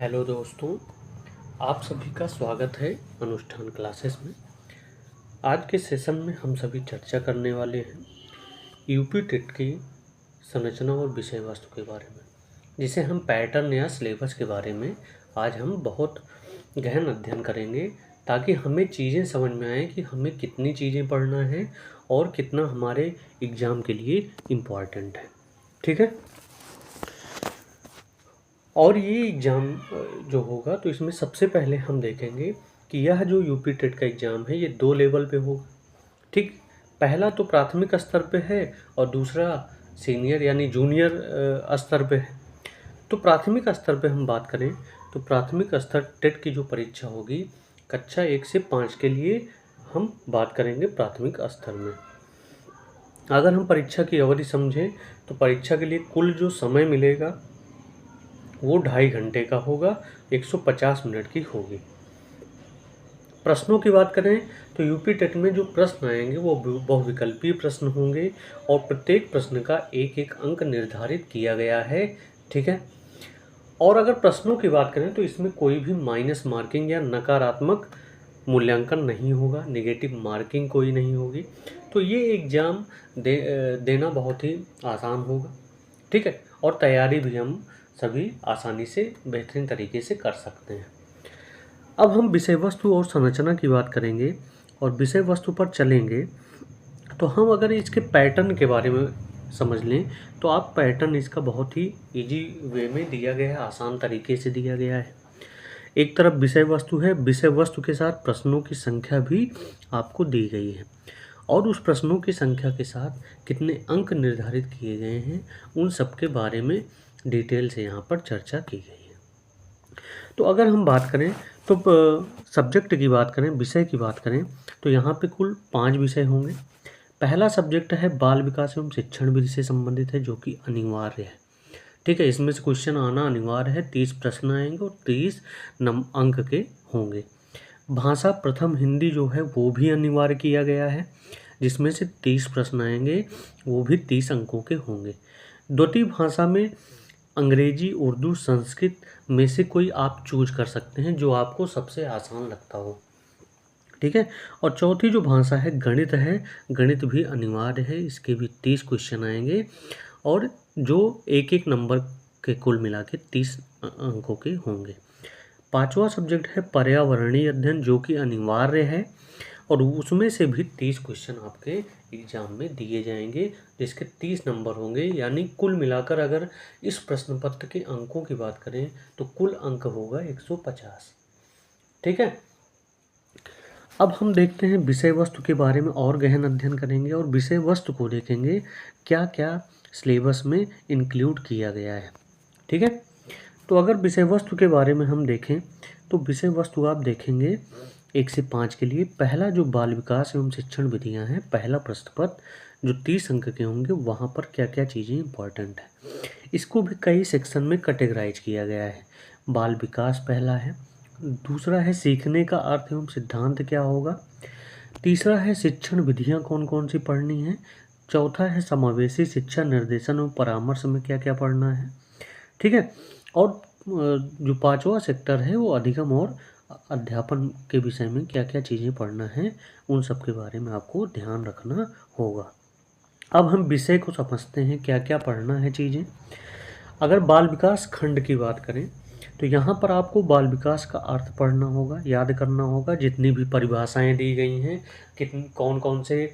Hello दोस्तों, आप सभी का स्वागत है अनुष्ठान क्लासेस में। आज के सेशन में हम सभी चर्चा करने वाले हैं यूपी टेट की संरचना और विषय वस्तु के बारे में, जिसे हम पैटर्न या सिलेबस के बारे में आज हम बहुत गहन अध्ययन करेंगे, ताकि हमें चीज़ें समझ में आए कि हमें कितनी चीज़ें पढ़ना है और कितना हमारे एग्ज़ाम के लिए इम्पॉर्टेंट है। ठीक है। और ये एग्ज़ाम जो होगा तो इसमें सबसे पहले हम देखेंगे कि यह जो यूपी टेट का एग्ज़ाम है ये 2 लेवल पे होगा। ठीक, पहला तो प्राथमिक स्तर पे है और दूसरा सीनियर यानी जूनियर स्तर पे है। तो प्राथमिक स्तर पे हम बात करें तो प्राथमिक स्तर टेट की जो परीक्षा होगी कक्षा 1 से 5 के लिए हम बात करेंगे प्राथमिक स्तर में। अगर हम परीक्षा की अवधि समझें तो परीक्षा के लिए कुल जो समय मिलेगा वो 2.5 घंटे का होगा, 150 मिनट की होगी। प्रश्नों की बात करें तो यूपी टेट में जो प्रश्न आएंगे वो बहुविकल्पीय प्रश्न होंगे और प्रत्येक प्रश्न का एक एक अंक निर्धारित किया गया है। ठीक है। और अगर प्रश्नों की बात करें तो इसमें कोई भी माइनस मार्किंग या नकारात्मक मूल्यांकन नहीं होगा, नेगेटिव मार्किंग कोई नहीं होगी। तो ये एग्ज़ाम देना बहुत ही आसान होगा। ठीक है। और तैयारी भी हम सभी आसानी से बेहतरीन तरीके से कर सकते हैं। अब हम विषय वस्तु और संरचना की बात करेंगे और विषय वस्तु पर चलेंगे तो हम अगर इसके पैटर्न के बारे में समझ लें तो आप पैटर्न इसका बहुत ही इजी वे में दिया गया है, आसान तरीके से दिया गया है। एक तरफ विषय वस्तु है, विषय वस्तु के साथ प्रश्नों की संख्या भी आपको दी गई है और उस प्रश्नों की संख्या के साथ कितने अंक निर्धारित किए गए हैं उन सब के बारे में डिटेल से यहाँ पर चर्चा की गई है। तो अगर हम बात करें तो सब्जेक्ट की बात करें, विषय की बात करें तो यहाँ पे कुल 5 विषय होंगे। पहला सब्जेक्ट है बाल विकास एवं शिक्षण विधि से संबंधित है, जो कि अनिवार्य है। ठीक है। इसमें से क्वेश्चन आना अनिवार्य है, 30 प्रश्न आएंगे और 30 अंक के होंगे। भाषा प्रथम हिंदी जो है वो भी अनिवार्य किया गया है, जिसमें से 30 प्रश्न आएंगे, वो भी 30 अंकों के होंगे। द्वितीय भाषा में अंग्रेजी, उर्दू, संस्कृत में से कोई आप चूज कर सकते हैं जो आपको सबसे आसान लगता हो। ठीक है। और चौथी जो भाषा है गणित है, गणित भी अनिवार्य है, इसके भी 30 क्वेश्चन आएंगे और जो एक एक नंबर के कुल मिला के 30 अंकों के होंगे। पांचवा सब्जेक्ट है पर्यावरणीय अध्ययन, जो कि अनिवार्य है और उसमें से भी 30 क्वेश्चन आपके एग्जाम में दिए जाएंगे, जिसके 30 नंबर होंगे। यानी कुल मिलाकर अगर इस प्रश्न पत्र के अंकों की बात करें तो कुल अंक होगा 150। ठीक है। अब हम देखते हैं विषय वस्तु के बारे में और गहन अध्ययन करेंगे और विषय वस्तु को देखेंगे क्या क्या सिलेबस में इंक्लूड किया गया है। ठीक है। तो अगर विषय वस्तु के बारे में हम देखें तो विषय वस्तु आप देखेंगे 1 से 5 के लिए पहला जो बाल विकास एवं शिक्षण विधियां हैं, पहला प्रश्न पत्र जो 30 अंक के होंगे, वहाँ पर क्या क्या चीज़ें इंपॉर्टेंट है इसको भी कई सेक्शन में कैटेगराइज किया गया है। बाल विकास पहला है, दूसरा है सीखने का अर्थ एवं सिद्धांत क्या होगा, तीसरा है शिक्षण विधियाँ कौन कौन सी पढ़नी है, चौथा है समावेशी शिक्षा निर्देशन एवं परामर्श में क्या क्या पढ़ना है। ठीक है। और जो पांचवा सेक्टर है वो अधिगम और अध्यापन के विषय में क्या क्या चीज़ें पढ़ना है उन सब के बारे में आपको ध्यान रखना होगा। अब हम विषय को समझते हैं क्या क्या पढ़ना है चीज़ें। अगर बाल विकास खंड की बात करें तो यहाँ पर आपको बाल विकास का अर्थ पढ़ना होगा, याद करना होगा, जितनी भी परिभाषाएं दी गई हैं, कितनी कौन कौन से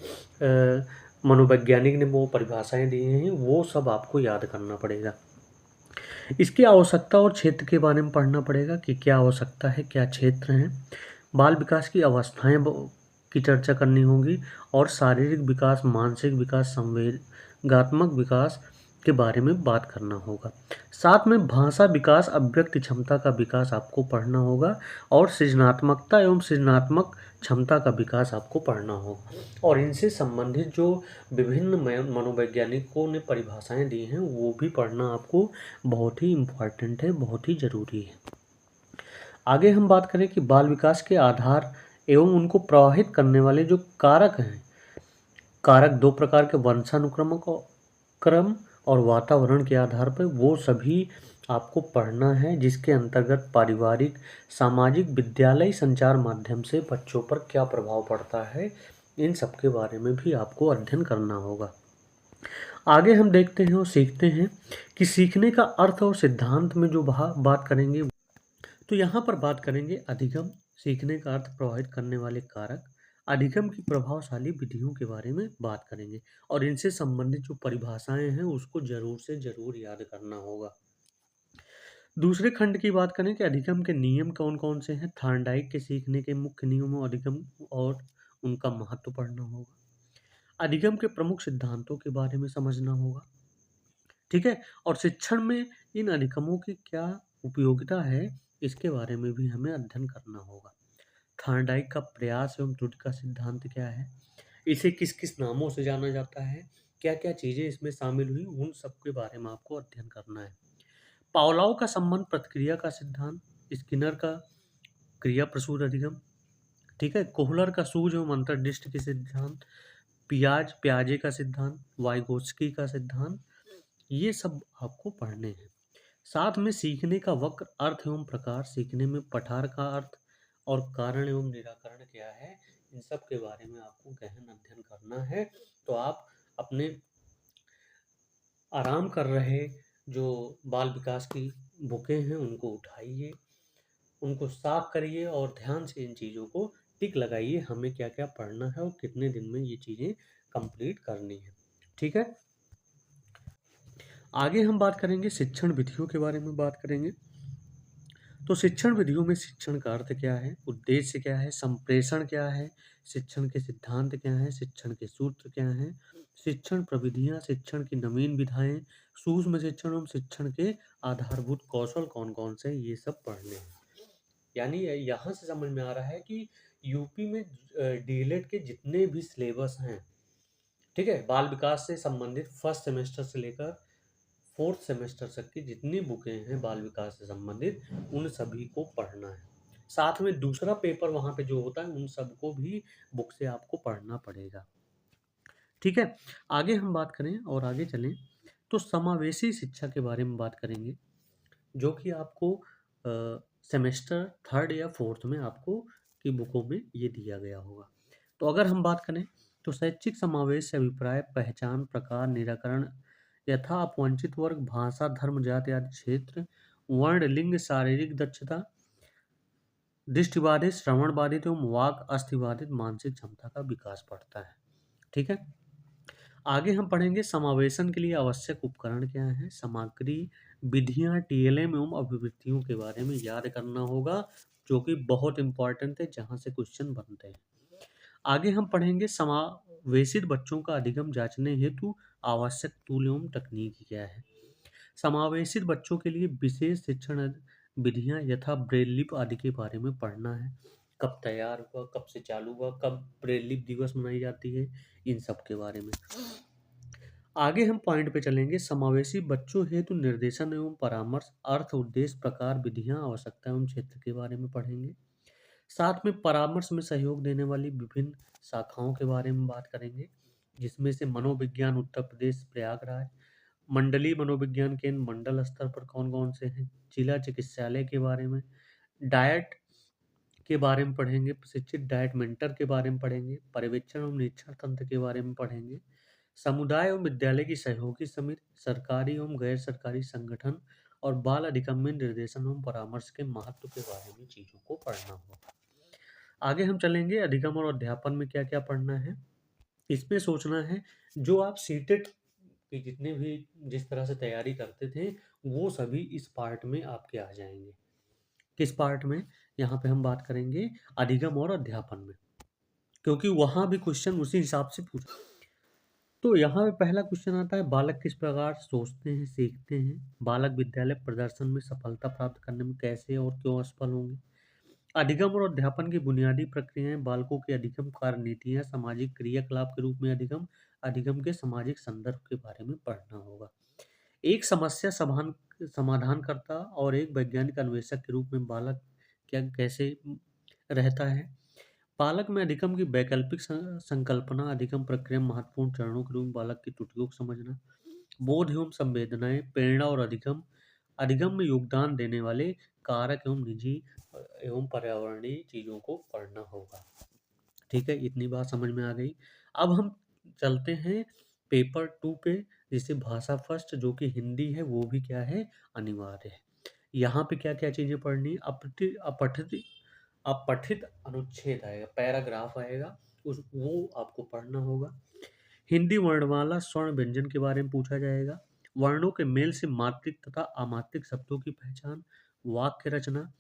मनोवैज्ञानिक ने वो परिभाषाएं दी हैं, वो सब आपको याद करना पड़ेगा। इसकी आवश्यकता और क्षेत्र के बारे में पढ़ना पड़ेगा कि क्या आवश्यकता है, क्या क्षेत्र हैं। बाल विकास की अवस्थाएं की चर्चा करनी होगी और शारीरिक विकास, मानसिक विकास, संवेगात्मक विकास के बारे में बात करना होगा। साथ में भाषा विकास, अभिव्यक्ति क्षमता का विकास आपको पढ़ना होगा और सृजनात्मकता एवं सृजनात्मक क्षमता का विकास आपको पढ़ना होगा। और इनसे संबंधित जो विभिन्न मनोवैज्ञानिकों ने परिभाषाएं दी हैं वो भी पढ़ना आपको बहुत ही इम्पॉर्टेंट है, बहुत ही ज़रूरी है। आगे हम बात करें कि बाल विकास के आधार एवं उनको प्रभावित करने वाले जो कारक हैं, कारक 2 प्रकार के, वंशानुक्रमक क्रम और वातावरण के आधार पर, वो सभी आपको पढ़ना है, जिसके अंतर्गत पारिवारिक, सामाजिक, विद्यालय संचार माध्यम से बच्चों पर क्या प्रभाव पड़ता है, इन सब के बारे में भी आपको अध्ययन करना होगा। आगे हम देखते हैं और सीखते हैं कि सीखने का अर्थ और सिद्धांत में जो बात करेंगे, तो यहाँ पर बात करेंगे अधिगम, सीखने का अर्थ प्रभावित करने वाले कारक, अधिगम की प्रभावशाली विधियों के बारे में बात करेंगे और इनसे संबंधित जो परिभाषाएं हैं उसको जरूर से जरूर याद करना होगा। दूसरे खंड की बात करें कि अधिगम के नियम कौन कौन से हैं, थॉर्नडाइक के सीखने के मुख्य नियमों अधिगम और उनका महत्व पढ़ना होगा। अधिगम के प्रमुख सिद्धांतों के बारे में समझना होगा, ठीक है। और शिक्षण में इन अधिगमों की क्या उपयोगिता है, इसके बारे में भी हमें अध्ययन करना होगा। थॉर्नडाइक का प्रयास एवं त्रुटि का सिद्धांत क्या है, इसे किस किस नामों से जाना जाता है, क्या क्या चीज़ें इसमें शामिल हुई, उन सब के बारे में आपको अध्ययन करना है। पावलोव का संबंध प्रतिक्रिया का सिद्धांत, स्किनर का क्रिया प्रसूत अधिगम, ठीक है। कोहलर का सूझ एवं अंतर्दृष्टि के सिद्धांत, प्याजे का सिद्धांत, वाइगोत्स्की का सिद्धांत, ये सब आपको पढ़ने हैं। साथ में सीखने का वक्र, अर्थ एवं प्रकार, सीखने में पठार का अर्थ और कारण एवं निराकरण क्या है, इन सब के बारे में आपको गहन अध्ययन करना है। तो आप अपने आराम कर रहे जो बाल विकास की बुकें हैं उनको उठाइए, उनको साफ करिए और ध्यान से इन चीज़ों को टिक लगाइए, हमें क्या क्या पढ़ना है और कितने दिन में ये चीज़ें कंप्लीट करनी है, ठीक है। आगे हम बात करेंगे शिक्षण विधियों के बारे में बात करेंगे। तो शिक्षण विधियों में शिक्षण का अर्थ क्या है, उद्देश्य क्या है, संप्रेषण क्या है, शिक्षण के सिद्धांत क्या हैं, शिक्षण के सूत्र क्या हैं, शिक्षण प्रविधियां, शिक्षण की नवीन विधाएं, सूक्ष्म शिक्षण एवं शिक्षण के आधारभूत कौशल कौन कौन से, ये सब पढ़ने हैं। यानी यहाँ से समझ में आ रहा है कि यूपी में डीएलएड के जितने भी सिलेबस हैं, ठीक है, बाल विकास से संबंधित फर्स्ट सेमेस्टर से लेकर फोर्थ सेमेस्टर तक की जितनी बुकें हैं बाल विकास से संबंधित, उन सभी को पढ़ना है। साथ में दूसरा पेपर वहाँ पे जो होता है उन सबको भी बुक से आपको पढ़ना पड़ेगा, ठीक है। आगे हम बात करें और आगे चलें तो समावेशी शिक्षा के बारे में बात करेंगे, जो कि आपको सेमेस्टर थर्ड या फोर्थ में आपको की बुकों में ये दिया गया होगा। तो अगर हम बात करें तो शैक्षिक समावेश से अभिप्राय, पहचान, प्रकार, निराकरण, यथा अपवंचित वर्ग, भाषा, धर्म, जाति आदि क्षेत्र, वर्ण, लिंग, शारीरिक दक्षता, दृष्टिबाधित, श्रवण बाधित एवं वाक अस्थिबाधित मानसिक क्षमता का विकास पड़ता है, ठीक है। आगे हम पढ़ेंगे समावेशन के लिए आवश्यक उपकरण क्या है, सामग्री, विधियां, टीएलएम एवं अभिवृत्तियों के बारे में याद करना होगा, जो कि बहुत इंपॉर्टेंट है, जहां से क्वेश्चन बनते हैं। आगे हम पढ़ेंगे समावेशित बच्चों का अधिगम जांचने हेतु आवश्यक टूल एवं तकनीक क्या है। समावेशित बच्चों के लिए विशेष शिक्षण विधियां यथा ब्रेल लिपि आदि के बारे में पढ़ना है, कब तैयार हुआ, कब से चालू हुआ, कब ब्रेल लिपि दिवस मनाई जाती है, इन सब के बारे में। आगे हम पॉइंट पे चलेंगे, समावेशी बच्चों हेतु निर्देशन एवं परामर्श, अर्थ, उद्देश्य, प्रकार, विधियां, आवश्यकता एवं क्षेत्र के बारे में पढ़ेंगे। साथ में परामर्श में सहयोग देने वाली विभिन्न शाखाओं के बारे में बात करेंगे, जिसमें से मनोविज्ञान उत्तर प्रदेश प्रयागराज, मंडलीय मनोविज्ञान केंद्र मंडल स्तर पर कौन कौन से हैं, जिला चिकित्सालय के बारे में, डाइट के बारे में पढ़ेंगे, प्रशिक्षित डाइट मेंटर के बारे में पढ़ेंगे, पर्यवेक्षण एवं निरीक्षण तंत्र के बारे में पढ़ेंगे, समुदाय एवं विद्यालय की सहयोगी समिति, सरकारी एवं गैर सरकारी संगठन और बाल अधिगम में निर्देशन एवं परामर्श के महत्व के बारे में चीजों को पढ़ना होगा। आगे हम चलेंगे अधिगम और अध्यापन में क्या क्या पढ़ना है। इसमें सोचना है जो आप सीटेट की जितने भी जिस तरह से तैयारी करते थे वो सभी इस पार्ट में आपके आ जाएंगे। किस पार्ट में, यहाँ पे हम बात करेंगे अधिगम और अध्यापन में, क्योंकि वहां भी क्वेश्चन उसी हिसाब से पूछ। तो यहाँ पे पहला क्वेश्चन आता है, बालक किस प्रकार सोचते हैं, सीखते हैं, बालक विद्यालय प्रदर्शन में सफलता प्राप्त करने में कैसे और क्यों असफल होंगे। अधिगम और अध्यापन की बुनियादी प्रक्रियाएं, बालकों की अधिगम कार्यनीतियां, सामाजिक क्रियाकलाप के रूप में अधिगम, अधिगम के सामाजिक संदर्भ के बारे में पढ़ना होगा। एक समस्या समाधानकर्ता और एक वैज्ञानिक अन्वेषक के रूप में बालक क्या कैसे रहता है। बालक में अधिगम की वैकल्पिक संकल्पना, अधिगम प्रक्रिया महत्वपूर्ण चरणों के रूप में बालक की त्रुटियों को समझना, बोध एवं संवेदनाएं, प्रेरणा और अधिगम, अधिगम में योगदान देने वाले कारक एवं निजी एवं पर्यावरणीय चीज़ों को पढ़ना होगा। ठीक है, इतनी बात समझ में आ गई। अब हम चलते हैं पेपर 2 पे, जिसे भाषा फर्स्ट जो कि हिंदी है वो भी क्या है, अनिवार्य है। यहाँ पे क्या-क्या चीज़ें पढ़नी है, अपठित अनुच्छेद आएगा, पैराग्राफ आएगा, उस वो आपको पढ़ना होगा। हिंदी वर्णमाला स्वर्ण व्यंजन के बारे में पूछा जाएगा। वर्णों के मेल से मात्रिक तथा अमात्रिक शब्दों की पहचान, वाक्य रचना,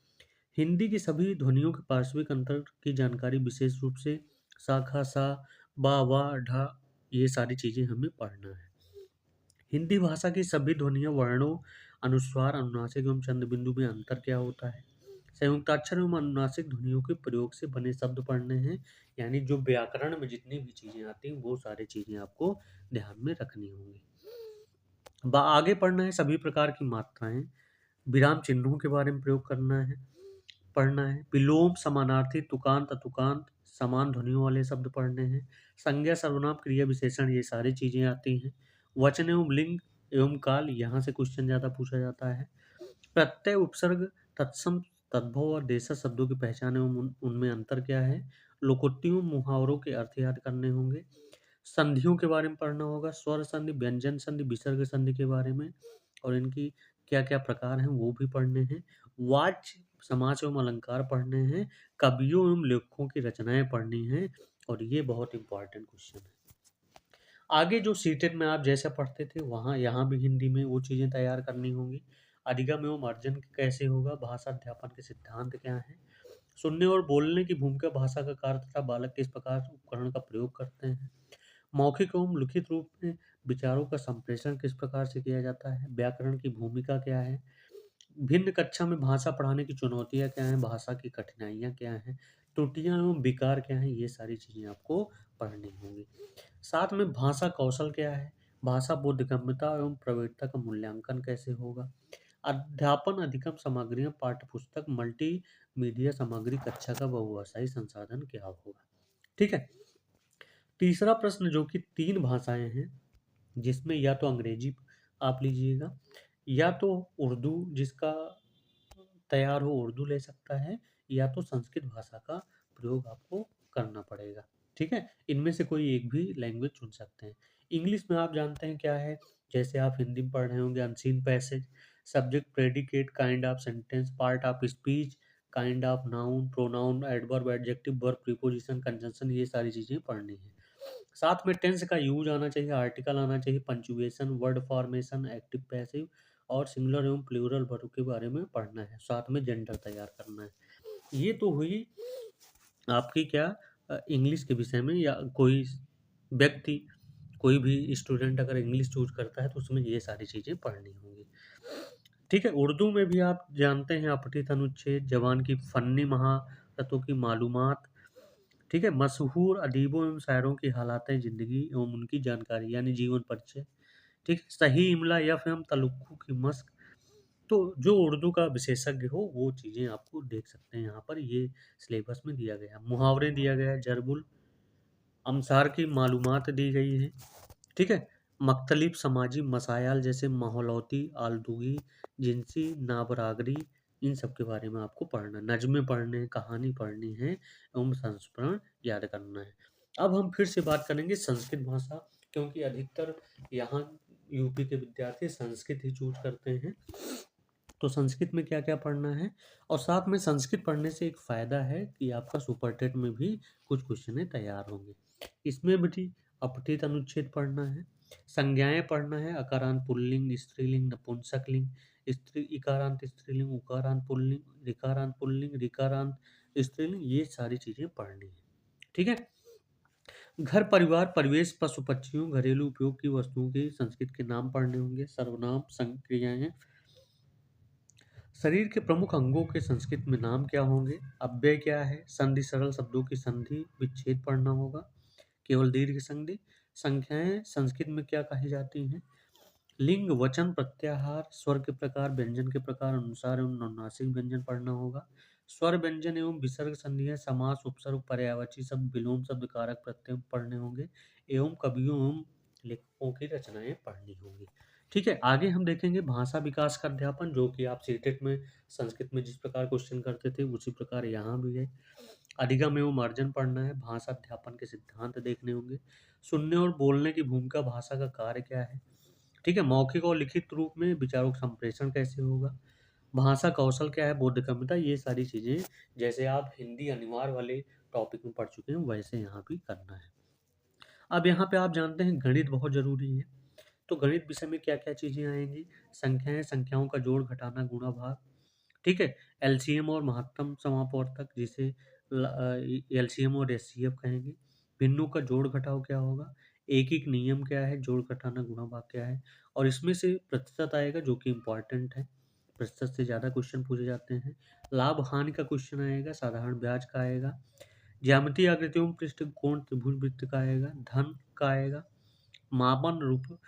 हिंदी की सभी ध्वनियों के पार्श्विक अंतर की जानकारी, विशेष रूप से सा, खा, सा, बा, वा, ढा, ये सारी चीज़ें हमें पढ़ना है। हिंदी भाषा की सभी ध्वनियों, वर्णों, अनुस्वार, अनुनासिक एवं चंद्र बिंदु में अंतर क्या होता है। संयुक्ताक्षर एवं अनुनासिक ध्वनियों के प्रयोग से बने शब्द पढ़ने हैं, यानी जो व्याकरण में जितनी भी चीज़ें आती हैं वो सारी चीज़ें आपको ध्यान में रखनी होंगी। आगे पढ़ना है सभी प्रकार की मात्राएं, विराम चिन्हों के बारे में प्रयोग करना है, पढ़ना है। विलोम, समानार्थी, तुकांत, अतुकांत, समान ध्वनियों वाले शब्द पढ़ने हैं। संज्ञा, सर्वनाम, क्रिया विशेषण, ये सारी चीज़ें आती हैं। वचन एवं लिंग एवं काल, यहाँ से क्वेश्चन ज़्यादा पूछा जाता है। प्रत्यय, उपसर्ग, तत्सम, तद्भव और देशज शब्दों की पहचान एवं उनमें अंतर क्या है। लोकोक्तियों, मुहावरों के अर्थ याद करने होंगे। संधियों के बारे में पढ़ना होगा, स्वर संधि, व्यंजन संधि, विसर्ग संधि के बारे में, और इनकी क्या-क्या प्रकार हैं वो भी पढ़ने हैं। वाच्य, समास एवं अलंकार पढ़ने हैं। कवियों एवं लेखकों की रचनाएँ पढ़नी हैं, और ये बहुत इम्पोर्टेंट क्वेश्चन है। आगे जो सीटेट में आप जैसे पढ़ते थे वहाँ यहाँ भी हिंदी में वो चीज़ें तैयार करनी होंगी। अधिगम एवं अर्जन कैसे होगा, भाषा अध्यापन के सिद्धांत क्या हैं, सुनने और बोलने की भूमिका, भाषा का कार्य तथा बालक किस प्रकार उपकरण का प्रयोग करते हैं, मौखिक एवं लिखित रूप में विचारों का संप्रेषण किस प्रकार से किया जाता है, व्याकरण की भूमिका क्या है, भिन्न कक्षा में भाषा पढ़ाने की चुनौतियाँ क्या हैं, भाषा की कठिनाइयाँ क्या हैं, त्रुटियाँ एवं विकार क्या हैं, ये सारी चीज़ें आपको पढ़नी होंगी। साथ में भाषा कौशल क्या है, भाषा बोधगम्यता एवं प्रवृत्ता का मूल्यांकन कैसे होगा, अध्यापन अधिगम सामग्रियाँ, पाठ्य पुस्तक, मल्टीमीडिया सामग्री, कक्षा का बहुभाषाई संसाधन क्या होगा। ठीक है। तीसरा प्रश्न जो कि 3 भाषाएँ हैं, जिसमें या तो अंग्रेजी आप लीजिएगा, या तो उर्दू जिसका तैयार हो उर्दू ले सकता है, या तो संस्कृत भाषा का प्रयोग आपको करना पड़ेगा। ठीक है? इनमें से कोई एक भी लैंग्वेज चुन सकते हैं। इंग्लिश में आप जानते हैं क्या है, जैसे आप हिंदी में पढ़ रहे होंगे, unseen passage, subject, predicate, kind of sentence, part of speech, kind of noun, pronoun, adverb, adjective, verb, preposition, conjunction, ये सारी चीज़ें पढ़नी है। साथ में टेंस का यूज़ आना चाहिए, आर्टिकल आना चाहिए, punctuation, word formation, active passive और सिंगुलर एवं प्लूरल वर्ब के बारे में पढ़ना है। साथ में जेंडर तैयार करना है। ये तो हुई आपकी क्या इंग्लिश के विषय में, या कोई व्यक्ति, कोई भी स्टूडेंट अगर इंग्लिश चूज़ करता है तो उसमें ये सारी चीज़ें पढ़नी होंगी। ठीक है, उर्दू में भी आप जानते हैं अपठित अनुच्छेद, ज़बान की फ़न्नी महारतों की मालूमात, ठीक है, मशहूर अदीबों एवं शायरों की हालात ज़िंदगी एवं उनकी जानकारी यानी जीवन परिचय, ठीक है, सही इमला या फिर हम तलुक्कु की मश्क। तो जो उर्दू का विशेषज्ञ हो वो चीज़ें आपको देख सकते हैं, यहाँ पर ये सिलेबस में दिया गया है। मुहावरे दिया गया है, जरबुल अमसार की मालूमात दी गई है, ठीक है। मख्तलिफ समाजी मसायल जैसे माहौलौती, आलतूगी, जिनसी, नाबरागरी, इन सब के बारे में आपको पढ़ना है। नज़्में पढ़ने हैं, कहानी पढ़नी है एवं संस्मरण याद करना है। अब हम फिर से बात करेंगे संस्कृत भाषा, क्योंकि अधिकतर यहाँ यूपी के विद्यार्थी संस्कृत ही चूज़ करते हैं। तो संस्कृत में क्या-क्या पढ़ना है, और साथ में संस्कृत पढ़ने से एक फ़ायदा है कि आपका सुपर टेट में भी कुछ क्वेश्चनें तैयार होंगे। इसमें भी अपठित अनुच्छेद पढ़ना है, संज्ञाएँ पढ़ना है, अकारांत पुल्लिंग, स्त्रीलिंग, नपुंसकलिंग, स्त्री इकारांत स्त्रीलिंग, उकारांत पुल्लिंग, ऋकारांत पुल्लिंग, ऋकारांत स्त्रीलिंग, ये सारी चीज़ें पढ़नी है। ठीक है? घर, परिवार, परिवेश, पशु-पक्षियों, घरेलू उपयोग की वस्तुओं के संस्कृत के नाम पढ़ने होंगे, सर्वनाम, संक्रियाएँ, शरीर के प्रमुख अंगों के संस्कृत में नाम क्या होंगे, अव्यय क्या है, संधि, सरल शब्दों की संधि विच्छेद पढ़ना होगा, केवल दीर्घ संधि, संख्याएं संस्कृत में क्या कही जाती हैं, लिंग, वचन, प्रत्याहार, स्वर के प्रकार, व्यंजन के प्रकार अनुसार एवं अनुनासिक व्यंजन पढ़ना होगा, स्वर व्यंजन एवं विसर्ग संधियां, समास, उपसर्ग, पर्यायवाची शब्द, विलोम शब्द, कारक प्रत्यय पढ़ने होंगे, एवं कवियों एवं लेखकों की रचनाएं पढ़नी होंगी। ठीक है, आगे हम देखेंगे भाषा विकास का अध्यापन, जो कि आप सीटेट में संस्कृत में जिस प्रकार क्वेश्चन करते थे, उसी प्रकार यहाँ भी है। अधिगम एवं मार्जन पढ़ना है, भाषा अध्यापन के सिद्धांत देखने होंगे। सुनने और बोलने की भूमिका, भाषा का कार्य क्या है? ठीक है, मौखिक और लिखित रूप में विचारों का संप्रेषण कैसे होगा? भाषा कौशल क्या है? बोधगम्यता, ये सारी चीज़ें जैसे आप हिंदी अनिवार्य वाले टॉपिक में पढ़ चुके हैं, वैसे यहाँ भी करना है। अब यहाँ पे आप जानते हैं गणित बहुत ज़रूरी है। तो गणित विषय में क्या-क्या चीज़ें आएँगी? संख्याएँ, संख्याओं का जोड़, घटाना, गुणा, भाग, ठीक है? एलसीएम और महत्तम समापवर्तक, जिसे एलसीएम और एचसीएफ कहेंगे। भिन्नों का जोड़-घटाव क्या होगा? एक-एक नियम क्या है? जोड़, घटाना, गुणा, भाग क्या है? और इसमें से प्रतिशत आएगा, जो कि इम्पोर्टेंट है। प्रतिशत से ज़्यादा क्वेश्चन पूछे जाते हैं। लाभ-हानि का क्वेश्चन आएगा, साधारण ब्याज का आएगा। ज्यामितीय आकृतियों में पृष्ठकोण, त्रिभुज, वृत्त का आएगा। धन का आएगा। मापन रूप,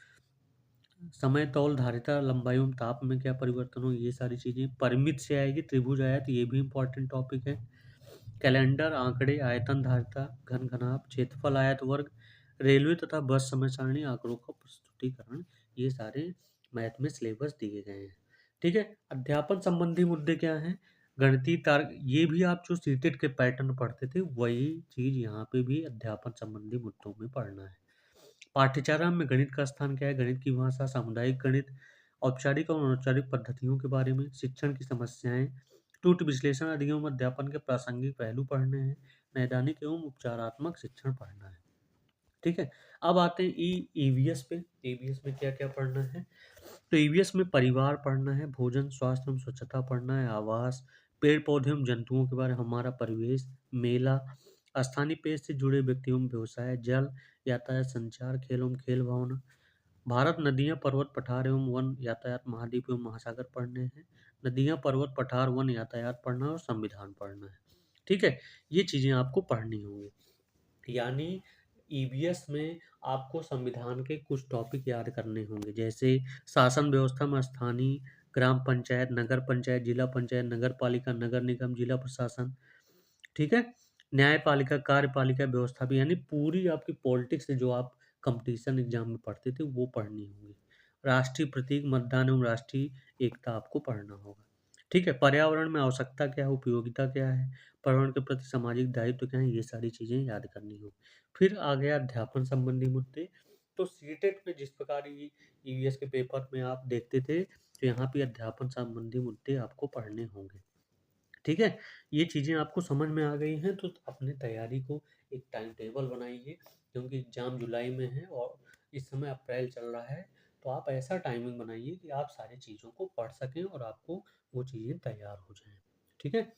समय, तौल, धारिता, लंबाई एवं ताप में क्या परिवर्तन हो, ये सारी चीज़ें। परिमित से आएगी, त्रिभुज आया तो ये भी इम्पोर्टेंट टॉपिक है। कैलेंडर, आंकड़े, आयतन, धारिता, घन, घनाभ, क्षेत्रफल, आयत, वर्ग, रेलवे तथा बस समय सारणी, आंकड़ों का प्रस्तुतीकरण, ये सारे मैथ में सिलेबस दिए गए हैं। ठीक है, अध्यापन संबंधी मुद्दे क्या हैं? गणितीय तर्क, ये भी आप जो सीटेट के पैटर्न पढ़ते थे, वही चीज़ यहाँ पे भी अध्यापन संबंधी मुद्दों में पढ़ना है। पाठ्यचर्या में गणित का स्थान क्या है? गणित की भाषा, सामुदायिक गणित, औपचारिक और अनौपचारिक पद्धतियों के बारे में, शिक्षण की समस्याएँ, त्रुटि विश्लेषण, अधिगम अध्यापन के प्रासंगिक पहलू पढ़ने हैं, नैदानिक एवं उपचारात्मक शिक्षण पढ़ना है। ठीक है? अब आते हैं ईवीएस पे। ईवीएस में क्या-क्या पढ़ना है? तो ईवीएस में परिवार पढ़ना है, भोजन, स्वास्थ्य एवं स्वच्छता पढ़ना है, आवास, पेड़-पौधे एवं जंतुओं के बारे में, हमारा परिवेश, मेला, स्थानीय पेश से जुड़े व्यक्ति एवं व्यवसाय, जल, यातायात, संचार, खेल एवं खेल भावना, भारत, नदियाँ, पर्वत, पठार एवं वन, यातायात, महाद्वीप एवं महासागर पढ़ने हैं। नदियाँ, पर्वत, पठार, वन, यातायात पढ़ना है और संविधान पढ़ना है। ठीक है? ये चीज़ें आपको पढ़नी होंगी। यानी ईवीएस में आपको संविधान के कुछ टॉपिक याद करने होंगे, जैसे शासन व्यवस्था में स्थानीय, ग्राम पंचायत, नगर पंचायत, जिला पंचायत, नगर पालिका, नगर निगम, जिला प्रशासन, ठीक है? न्यायपालिका, कार्यपालिका व्यवस्था भी, यानी पूरी आपकी पॉलिटिक्स से जो आप कॉम्पिटिशन एग्ज़ाम में पढ़ते थे, वो पढ़नी होगी। राष्ट्रीय प्रतीक, मतदान एवं राष्ट्रीय एकता आपको पढ़ना होगा। ठीक है? पर्यावरण में आवश्यकता क्या है, उपयोगिता क्या है, पर्यावरण के प्रति सामाजिक दायित्व क्या है, ये सारी चीज़ें याद करनी होगी। फिर आ गया अध्यापन संबंधी मुद्दे। तो सीटेट में जिस प्रकार ईवीएस के पेपर में आप देखते थे, तो यहाँ पे अध्यापन संबंधी मुद्दे आपको पढ़ने होंगे। ठीक है? ये चीज़ें आपको समझ में आ गई हैं, तो अपनी तैयारी को एक टाइम टेबल बनाइए, क्योंकि एग्ज़ाम जुलाई में है और इस समय अप्रैल चल रहा है। तो आप ऐसा टाइमिंग बनाइए कि आप सारी चीज़ों को पढ़ सकें और आपको वो चीज़ें तैयार हो जाएँ। ठीक है?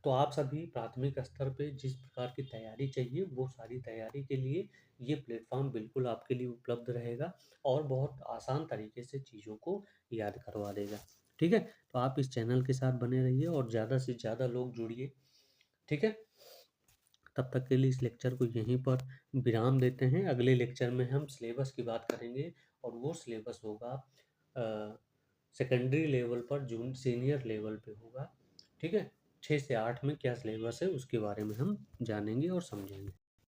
तो आप सभी प्राथमिक स्तर पे जिस प्रकार की तैयारी चाहिए, वो सारी तैयारी के लिए ये प्लेटफ़ॉर्म बिल्कुल आपके लिए उपलब्ध रहेगा और बहुत आसान तरीके से चीज़ों को याद करवा देगा। ठीक है? तो आप इस चैनल के साथ बने रहिए और ज़्यादा से ज़्यादा लोग जुड़िए। ठीक है? तब तक के लिए इस लेक्चर को यहीं पर विराम देते हैं। अगले लेक्चर में हम सिलेबस की बात करेंगे और वो सिलेबस होगा सेकेंडरी लेवल पर, सीनियर लेवल पे होगा। ठीक है? 6 से 8 में क्या सिलेबस है, उसके बारे में हम जानेंगे और समझेंगे।